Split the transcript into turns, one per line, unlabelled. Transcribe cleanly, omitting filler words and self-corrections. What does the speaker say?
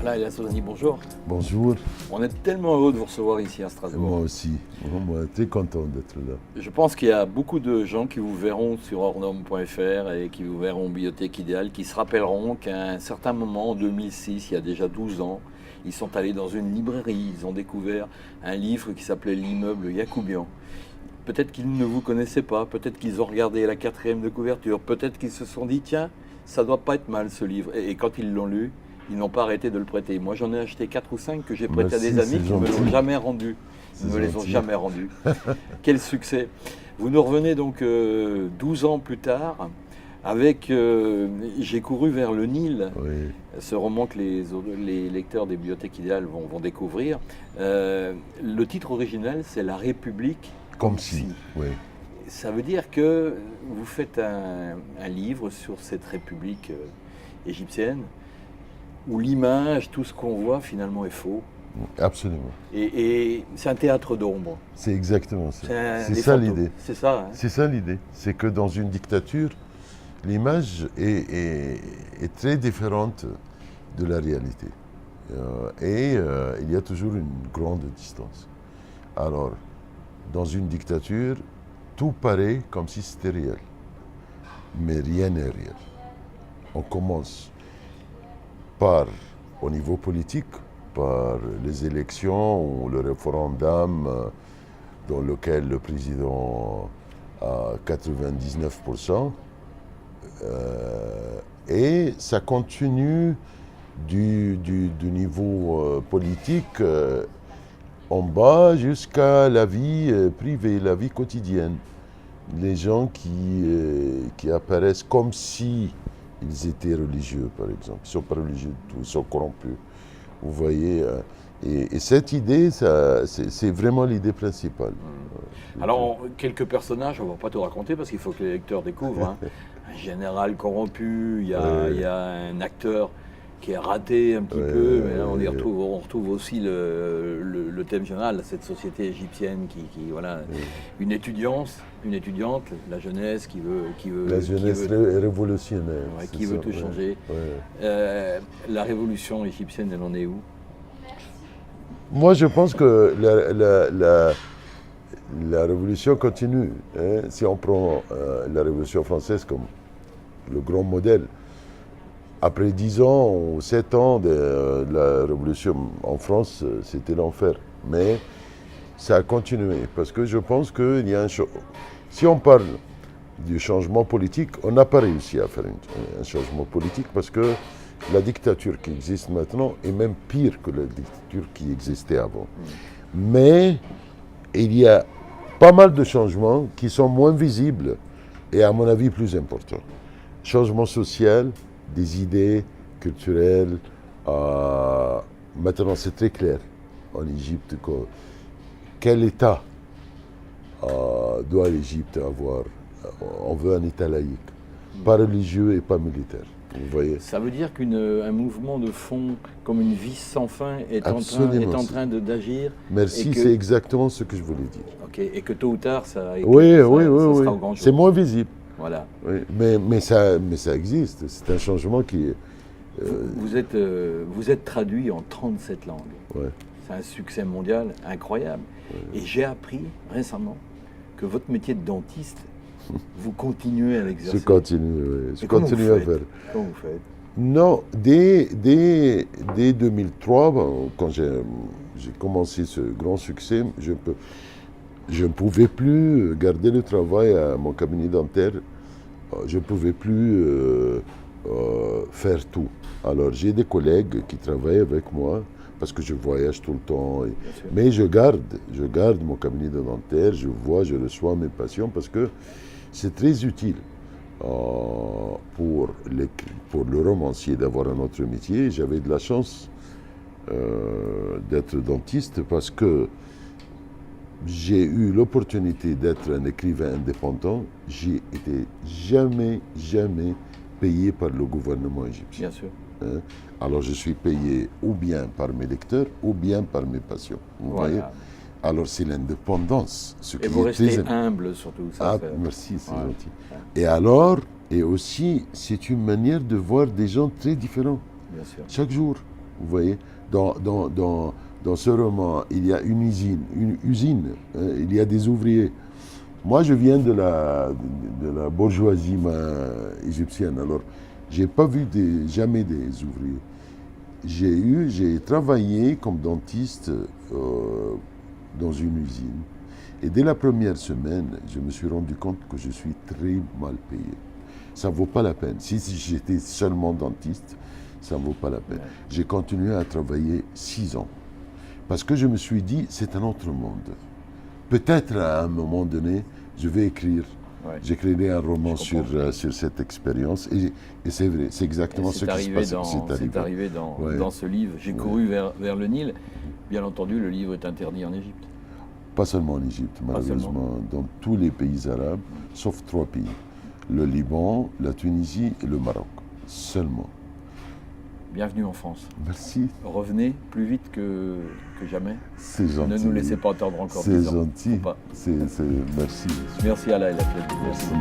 Là, El Hassani, bonjour.
Bonjour,
On est tellement heureux de vous recevoir ici à Strasbourg.
moi aussi. Moi, très content d'être là.
Je pense qu'il y a beaucoup de gens qui vous verront sur hors-normes.fr et qui vous verront Bibliothèque Idéale, qui se rappelleront qu'à un certain moment, en 2006, il y a déjà 12 ans, ils sont allés dans une librairie, ils ont découvert un livre qui s'appelait L'immeuble Yacoubian. Peut-être qu'ils ne vous connaissaient pas, peut-être qu'ils ont regardé la 4e de couverture, peut-être qu'ils se sont dit, tiens, ça doit pas être mal ce livre. Et quand ils l'ont lu, ils n'ont pas arrêté de le prêter. Moi, j'en ai acheté 4 ou 5 que j'ai prêtés à des amis qui ne me l'ont jamais rendu. Ils ne me les ont jamais rendus. Quel succès! Vous nous revenez donc 12 ans plus tard avec J'ai couru vers le Nil,
Oui,
ce roman que les lecteurs des Bibliothèques Idéales vont découvrir. Le titre original, c'est La République
comme si. Oui.
Ça veut dire que vous faites un livre sur cette République égyptienne où l'image, tout ce qu'on voit finalement est faux.
Absolument.
Et c'est un théâtre d'ombre.
C'est exactement ça.
Des
C'est ça
fantômes.
l'idée.
C'est ça. Hein.
C'est ça l'idée. C'est que dans une dictature, l'image est très différente de la réalité. Il y a toujours une grande distance. Alors, dans une dictature, tout paraît comme si c'était réel. Mais rien n'est réel. On commence par, au niveau politique, par les élections ou le référendum dans lequel le président a 99%. Et ça continue du niveau politique en bas jusqu'à la vie privée, la vie quotidienne. Les gens qui apparaissent comme si ils étaient religieux, par exemple. Ils ne sont pas religieux du tout, ils sont corrompus. Vous voyez, et cette idée, c'est vraiment l'idée principale.
Alors, quelques personnages, on ne va pas tout raconter parce qu'il faut que les lecteurs découvrent. Hein. Un général corrompu, il y a un acteur qui est raté un petit peu, mais là, on retrouve aussi le thème général, cette société égyptienne qui voilà, une étudiante, la jeunesse qui veut
La jeunesse révolutionnaire.
Ouais, qui veut tout changer.
Ouais.
La révolution égyptienne, elle en est où?
Moi, je pense que la révolution continue. Hein. Si on prend la révolution française comme le grand modèle, après 10 ans ou 7 ans de la révolution en France, c'était l'enfer. Mais ça a continué, parce que je pense qu'il y a si on parle du changement politique, on n'a pas réussi à faire un changement politique, parce que la dictature qui existe maintenant est même pire que la dictature qui existait avant. Mais il y a pas mal de changements qui sont moins visibles et à mon avis plus importants. Changement social, des idées culturelles. Maintenant, c'est très clair en Égypte quel État doit l'Égypte avoir. On veut un État laïque, pas religieux et pas militaire. Vous voyez.
Ça veut dire qu'un mouvement de fond, comme une vis sans fin, est en train d'agir.
Merci, c'est exactement ce que je voulais dire.
Okay, et que tôt ou tard, ça sera au grand jour.
C'est moins visible.
Voilà.
Oui, mais ça existe. C'est un changement qui est...
Vous êtes traduit en 37 langues.
Ouais.
C'est un succès mondial incroyable. Ouais. Et j'ai appris récemment que votre métier de dentiste, vous continuez à l'exercer.
Je continue à faire.
Comment vous faites?
Non, dès 2003, quand j'ai commencé ce grand succès, je ne pouvais plus garder le travail à mon cabinet dentaire. Je ne pouvais plus faire tout. Alors j'ai des collègues qui travaillent avec moi, parce que je voyage tout le temps. Mais je garde mon cabinet dentaire, je reçois mes patients, parce que c'est très utile pour le romancier d'avoir un autre métier. J'avais de la chance d'être dentiste, parce que j'ai eu l'opportunité d'être un écrivain indépendant. J'ai été jamais payé par le gouvernement égyptien.
Bien sûr.
Hein? Alors je suis payé ou bien par mes lecteurs ou bien par mes patients. Vous voyez? Alors c'est l'indépendance.
Et vous restez humble surtout. Ça
merci, c'est gentil. Et aussi, c'est une manière de voir des gens très différents.
Bien sûr.
Chaque jour. Vous voyez, dans ce roman, il y a une usine, hein, il y a des ouvriers. Moi, je viens de la bourgeoisie égyptienne, alors j'ai pas vu jamais des ouvriers. J'ai travaillé comme dentiste dans une usine. Et dès la première semaine, je me suis rendu compte que je suis très mal payé. Ça ne vaut pas la peine. Si j'étais seulement dentiste, ça ne vaut pas la peine. J'ai continué à travailler 6 ans. Parce que je me suis dit, c'est un autre monde. Peut-être à un moment donné, je vais écrire. Ouais. J'écrirai un roman sur cette expérience. Et c'est vrai, c'est exactement ce qui se passe.
C'est arrivé dans ce livre. J'ai couru vers le Nil. Bien entendu, le livre est interdit en Égypte.
Pas seulement en Égypte, malheureusement. Dans tous les pays arabes, sauf 3 pays. Le Liban, la Tunisie et le Maroc. Seulement.
Bienvenue en France.
Merci.
Revenez plus vite que jamais.
C'est gentil.
Ne nous laissez pas attendre encore 10 ans.
C'est gentil. Merci.
Merci Alain.
Merci.